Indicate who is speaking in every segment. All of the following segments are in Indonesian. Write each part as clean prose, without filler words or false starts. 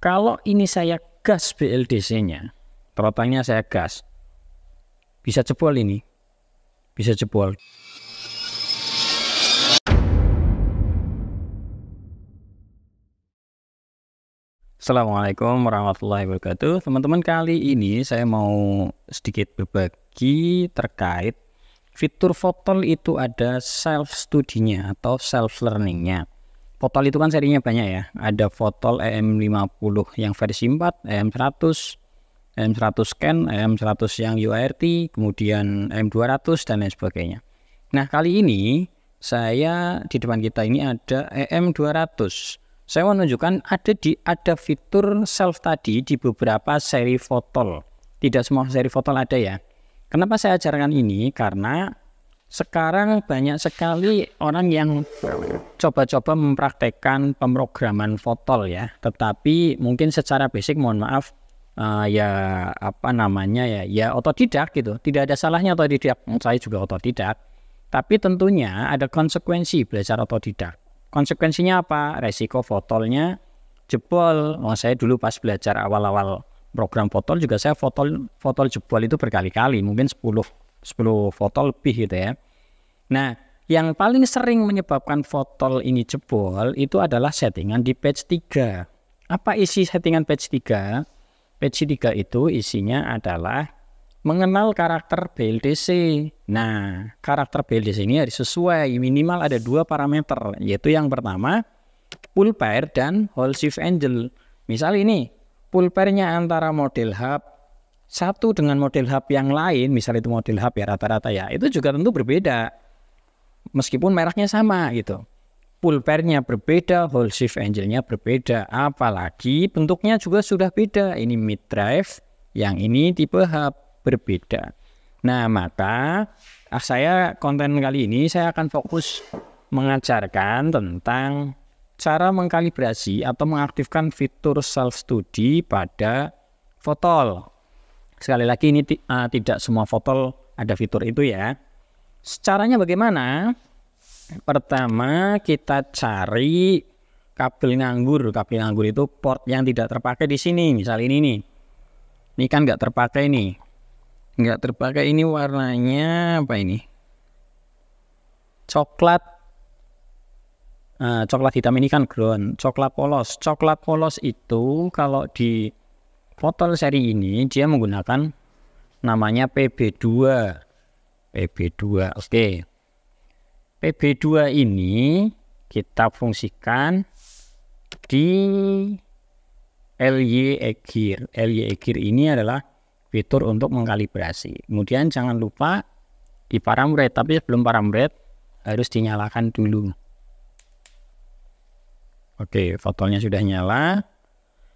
Speaker 1: Kalau ini saya gas BLDC-nya, throttle-nya saya gas, bisa jebol ini, bisa jebol. Assalamualaikum warahmatullahi wabarakatuh. Teman-teman, kali ini saya mau sedikit berbagi terkait fitur Fotol itu ada self studinya atau self learningnya. Fotol itu kan serinya banyak ya. Ada Fotol EM50 yang versi 4, EM100, EM100 Scan, EM100 yang UART, kemudian EM200 dan lain sebagainya. Nah, kali ini saya di depan kita ini ada EM200. Saya mau menunjukkan ada fitur self tadi di beberapa seri Fotol. Tidak semua seri Fotol ada ya. Kenapa saya ajarkan ini? Karena sekarang banyak sekali orang yang coba-coba mempraktekkan pemrograman Fotol ya. Tetapi mungkin secara basic, mohon maaf, ya otodidak gitu. Tidak ada salahnya otodidak. Saya juga otodidak. Tapi tentunya ada konsekuensi belajar otodidak. Konsekuensinya apa? Resiko Fotolnya jebol. Saya dulu pas belajar awal-awal program Fotol juga saya Fotol jebol itu berkali-kali, mungkin 10 Fotol lebih gitu ya. Nah, yang paling sering menyebabkan Fotol ini jebol itu adalah settingan di patch 3. Apa isi settingan patch 3? Patch 3 itu isinya adalah mengenal karakter BLDC. Nah, karakter BLDC ini harus sesuai, minimal ada 2 parameter, yaitu yang pertama pull pair dan whole shift angle. Misal ini pull pairnya antara model hub satu dengan model hub yang lain, misal itu model hub ya rata-rata ya, itu juga tentu berbeda meskipun mereknya sama gitu. Pull pairnya berbeda, whole shift angle-nya berbeda, apalagi bentuknya juga sudah beda. Ini mid drive, yang ini tipe hub, berbeda. Nah, maka saya konten kali ini saya akan fokus mengajarkan tentang cara mengkalibrasi atau mengaktifkan fitur self study pada Fotol. Sekali lagi ini tidak semua Fotol ada fitur itu ya. Caranya bagaimana? Pertama kita cari kabel nganggur. Kabel nganggur itu port yang tidak terpakai di sini. Misal ini nih. Ini kan nggak terpakai nih. Nggak terpakai, ini warnanya apa ini? Coklat. Coklat hitam, ini kan ground. Coklat polos. Coklat polos itu kalau di Fotol seri ini dia menggunakan namanya PB2. PB2. Oke. PB2 ini kita fungsikan di LY gear. LY gear ini adalah fitur untuk mengkalibrasi. Kemudian jangan lupa di param-rate, tapi sebelum param-rate harus dinyalakan dulu. Oke, Fotolnya sudah nyala.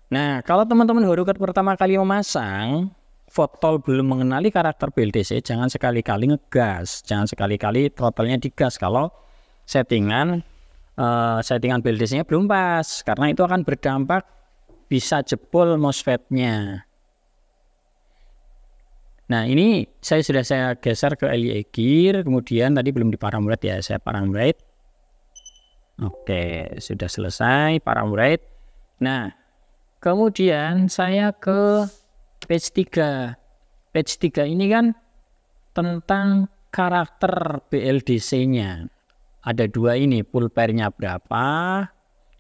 Speaker 1: Nah, kalau teman-teman baru pertama kali memasang, Fotol belum mengenali karakter BLDC, jangan sekali-kali ngegas, jangan sekali-kali throttle-nya digas kalau settingan BLDC-nya belum pas, karena itu akan berdampak bisa jebol MOSFET-nya. Nah, ini saya geser ke LY gear, kemudian tadi belum di param-rate ya, saya param-rate. Oke, sudah selesai param-rate. Nah, kemudian saya ke patch 3. Patch 3 ini kan tentang karakter BLDC-nya. Ada 2 ini, pull pair-nya berapa,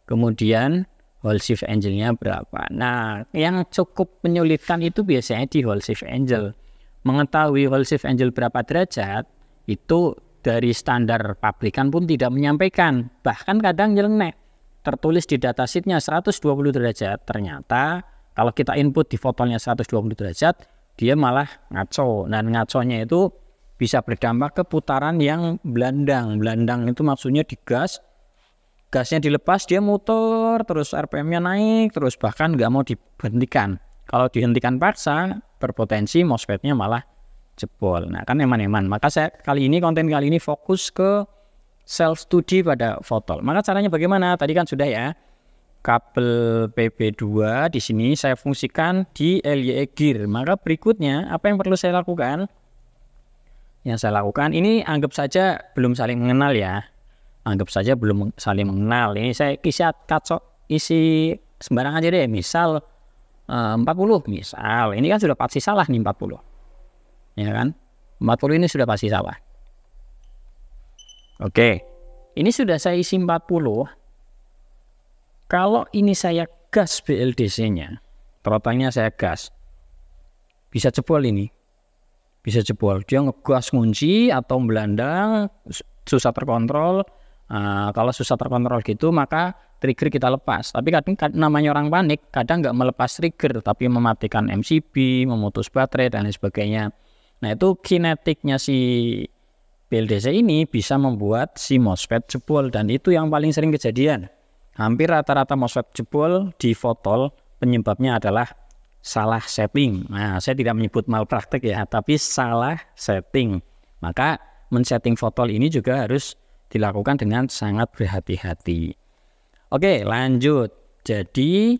Speaker 1: kemudian whole shift angle-nya berapa. Nah, yang cukup menyulitkan itu biasanya di whole shift angle. Mengetahui whole shift angle berapa derajat itu dari standar pabrikan pun tidak menyampaikan, bahkan kadang nyeleneh. Tertulis di datasheetnya 120 derajat, ternyata kalau kita input di Fotolnya 120 derajat dia malah ngaco. Dan ngaconya itu bisa berdampak ke putaran yang belandang. Belandang itu maksudnya digas, gasnya dilepas dia muter terus, RPM-nya naik terus, bahkan nggak mau dihentikan. Kalau dihentikan paksa, berpotensi MOSFET-nya malah jebol. Nah, kan eman-eman. Maka saya konten kali ini fokus ke self study pada Fotol. Maka caranya bagaimana? Tadi kan sudah ya. Kabel PB2 di sini saya fungsikan di LY gear. Maka berikutnya apa yang perlu saya lakukan? Yang saya lakukan ini anggap saja belum saling mengenal ya. Anggap saja belum saling mengenal. Ini saya isi sembarang aja deh, misal 40 misal, ini kan sudah pasti salah nih 40, ya kan? 40 ini sudah pasti salah. Oke, ini sudah saya isi 40. Kalau ini saya gas BLDC-nya, throttle-nya saya gas, bisa jebol ini. Bisa jebol. Dia ngegas ngunci atau melandang, susah terkontrol. Kalau susah terkontrol gitu, maka trigger kita lepas. Tapi kadang namanya orang panik, kadang nggak melepas trigger, tapi mematikan MCB, memutus baterai, dan lain sebagainya. Nah, itu kinetiknya si BLDC ini bisa membuat si MOSFET jebol, dan itu yang paling sering kejadian. Hampir rata-rata MOSFET jebol di fotol penyebabnya adalah salah setting. Nah, saya tidak menyebut malpraktek ya, tapi salah setting. Maka men-setting fotol ini juga harus dilakukan dengan sangat berhati-hati. Oke, lanjut. Jadi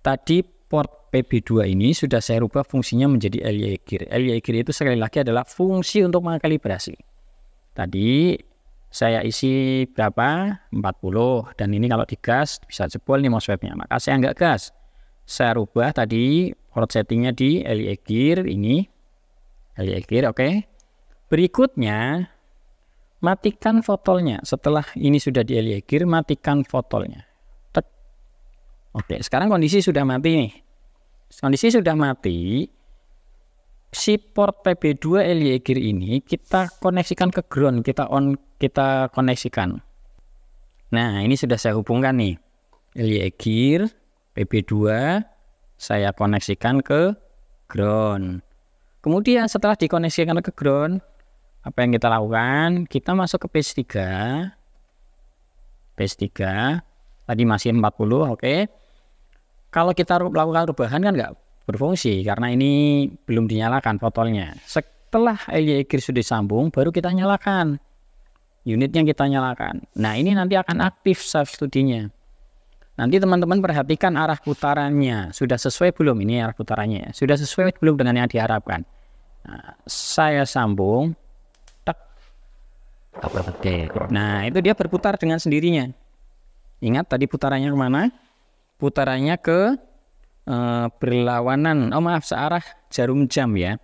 Speaker 1: tadi port PB2 ini sudah saya rubah fungsinya menjadi LY gear. LY gear itu sekali lagi adalah fungsi untuk mengkalibrasi. Tadi saya isi berapa? 40, dan ini kalau digas bisa jebol nih MOSFET-nya. Maka saya nggak gas. Saya rubah tadi port settingnya di LY gear ini. LY gear, oke. Berikutnya matikan fotolnya. Setelah ini sudah di LY gear, matikan fotolnya. Tek. Oke, sekarang kondisi sudah mati nih. Kondisi sudah mati. Si port PB2 LY gear ini kita koneksikan ke ground, kita koneksikan. Nah, ini sudah saya hubungkan nih. LY gear PB2 saya koneksikan ke ground. Kemudian setelah dikoneksikan ke ground, apa yang kita lakukan? Kita masuk ke PS3. PS3 tadi masih 40, oke. Kalau kita lakukan perubahan kan nggak berfungsi karena ini belum dinyalakan fotolnya. Setelah LY gear sudah disambung, baru kita nyalakan. Unitnya kita nyalakan. Nah, ini nanti akan aktif self study-nya. Nanti teman-teman perhatikan arah putarannya. Sudah sesuai belum ini arah putarannya? Sudah sesuai belum dengan yang diharapkan? Nah, saya sambung. Tak. Oke. Nah, itu dia berputar dengan sendirinya. Ingat tadi putarannya kemana? Putarannya ke berlawanan, searah jarum jam ya,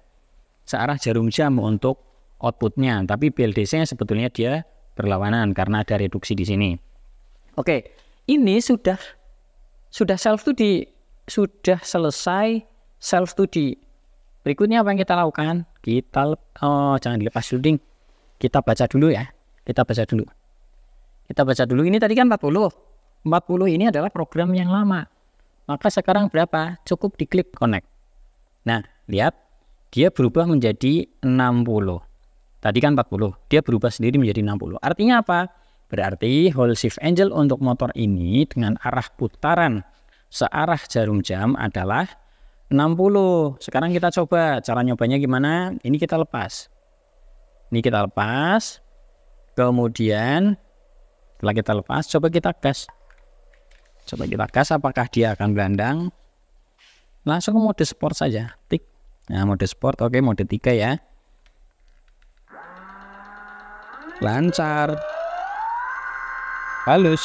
Speaker 1: searah jarum jam untuk outputnya, tapi BLDC-nya sebetulnya dia berlawanan karena ada reduksi di sini. Oke, ini sudah self study, sudah selesai self study. Berikutnya apa yang kita lakukan? Jangan dilepas dulu ding. Kita baca dulu ya. Kita baca dulu. Ini tadi kan 40 ini adalah program yang lama. Maka sekarang berapa? Cukup diklik connect. Nah, lihat dia berubah menjadi 60. Tadi kan 40, dia berubah sendiri menjadi 60. Artinya apa? Berarti Hall Shift Angel untuk motor ini dengan arah putaran searah jarum jam adalah 60. Sekarang kita coba cara nyobanya gimana? Ini kita lepas. Kemudian setelah kita lepas, coba kita gas. Apakah dia akan belandang? Langsung ke mode sport saja. Tik. Nah, mode sport, oke, mode 3 ya. Lancar. Halus.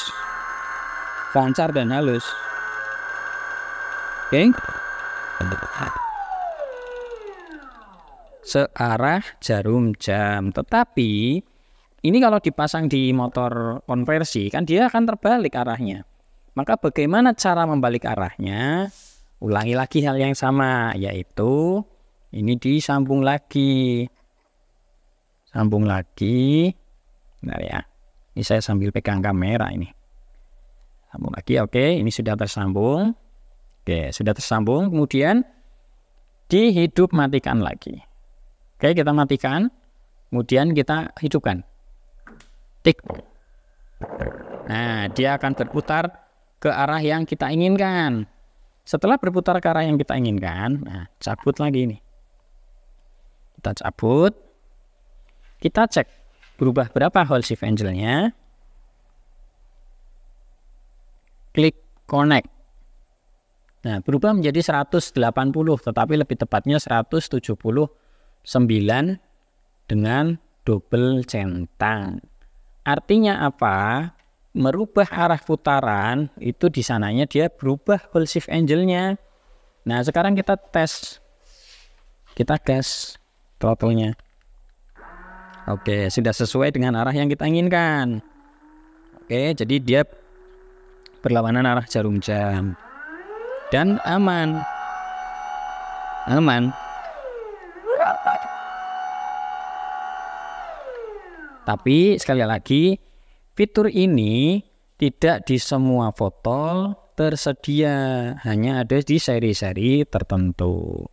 Speaker 1: Lancar dan halus. Oke. Searah jarum jam. Tetapi ini kalau dipasang di motor konversi kan dia akan terbalik arahnya. Maka bagaimana cara membalik arahnya? Ulangi lagi hal yang sama, yaitu ini disambung lagi. Bentar ya. Ini saya sambil pegang kamera ini. Sambung lagi, oke. Ini sudah tersambung. Oke, sudah tersambung. Kemudian dihidup matikan lagi. Oke, kita matikan. Kemudian kita hidupkan. Tik. Nah, dia akan berputar ke arah yang kita inginkan. Setelah berputar ke arah yang kita inginkan, nah, cabut lagi nih. Kita cabut. Kita cek berubah berapa Hall Shift Angel-nya. Klik connect. Nah, berubah menjadi 180, tetapi lebih tepatnya 179 dengan double centang. Artinya apa? merubah arah putaran, itu di sananya dia berubah whole shift angle-nya. Nah, sekarang kita tes. Kita gas throttle-nya. Oke, sudah sesuai dengan arah yang kita inginkan. Oke, jadi dia berlawanan arah jarum jam. Dan aman. Aman. Tapi sekali lagi, fitur ini tidak di semua fotol tersedia, hanya ada di seri-seri tertentu.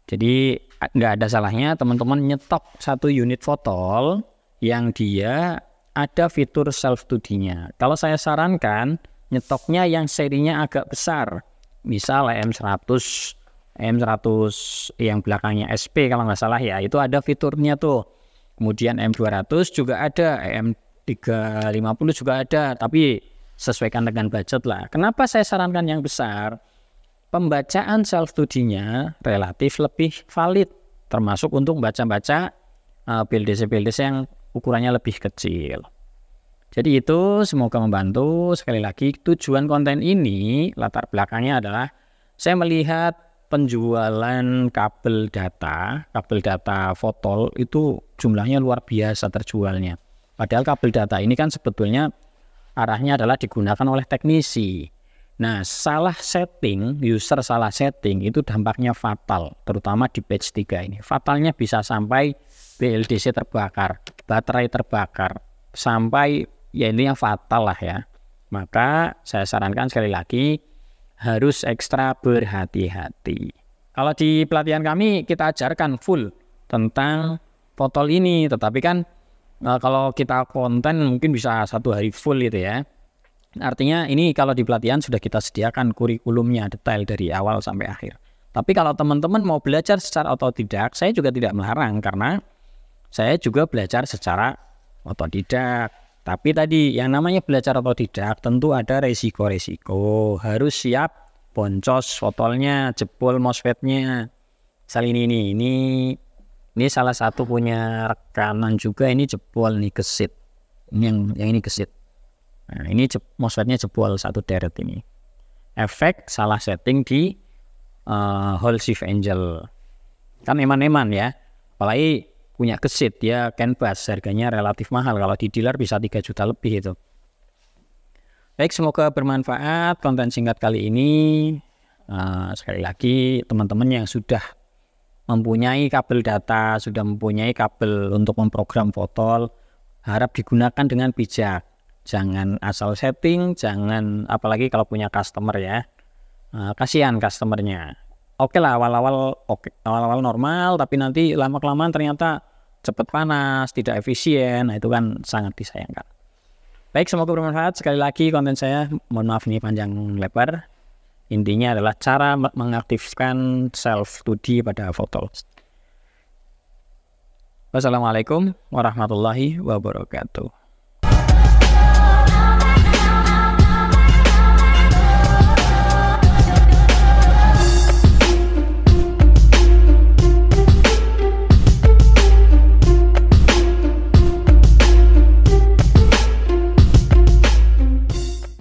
Speaker 1: Jadi nggak ada salahnya teman-teman nyetok satu unit fotol yang dia ada fitur self study-nya. Kalau saya sarankan nyetoknya yang serinya agak besar, misal M100 yang belakangnya SP kalau nggak salah ya, itu ada fiturnya tuh. Kemudian M200 juga ada, M350 juga ada, tapi sesuaikan dengan budget lah. Kenapa saya sarankan yang besar? Pembacaan self study-nya relatif lebih valid, termasuk untuk baca-baca BLDC yang ukurannya lebih kecil. Jadi itu semoga membantu. Sekali lagi, tujuan konten ini latar belakangnya adalah saya melihat penjualan kabel data fotol itu jumlahnya luar biasa terjualnya. Padahal kabel data ini kan sebetulnya arahnya adalah digunakan oleh teknisi. Nah, user salah setting itu dampaknya fatal, terutama di batch 3 ini. Fatalnya bisa sampai BLDC terbakar, baterai terbakar, sampai ya ini yang fatal lah ya. Maka saya sarankan sekali lagi, harus ekstra berhati-hati. Kalau di pelatihan kami kita ajarkan full tentang fotol ini, tetapi kan kalau kita konten mungkin bisa 1 hari full gitu ya. Artinya ini kalau di pelatihan sudah kita sediakan kurikulumnya detail dari awal sampai akhir. Tapi kalau teman-teman mau belajar secara otodidak, saya juga tidak melarang karena saya juga belajar secara otodidak. Tapi tadi yang namanya belajar otodidak tentu ada resiko-resiko. Harus siap boncos fotolnya, jebol MOSFET-nya. Misal ini salah satu punya rekanan juga, ini jebol nih, gesit. Yang ini gesit. Nah, ini MOSFET-nya jebol satu deret ini. Efek salah setting di whole shift angle. Kan eman-eman ya. Apalagi punya gesit ya, CAN bus harganya relatif mahal, kalau di dealer bisa 3 juta lebih itu. Baik, semoga bermanfaat konten singkat kali ini. Sekali lagi teman-teman yang sudah mempunyai kabel data, sudah mempunyai kabel untuk memprogram fotol, harap digunakan dengan bijak. Jangan asal setting, jangan, apalagi kalau punya customer ya, kasihan customernya. Oke lah, awal-awal normal, tapi nanti lama-kelamaan ternyata cepat panas, tidak efisien. Nah, itu kan sangat disayangkan. Baik, semoga bermanfaat. Sekali lagi konten saya, mohon maaf ini panjang lebar. Intinya adalah cara mengaktifkan self study pada fotol. Wassalamualaikum warahmatullahi wabarakatuh.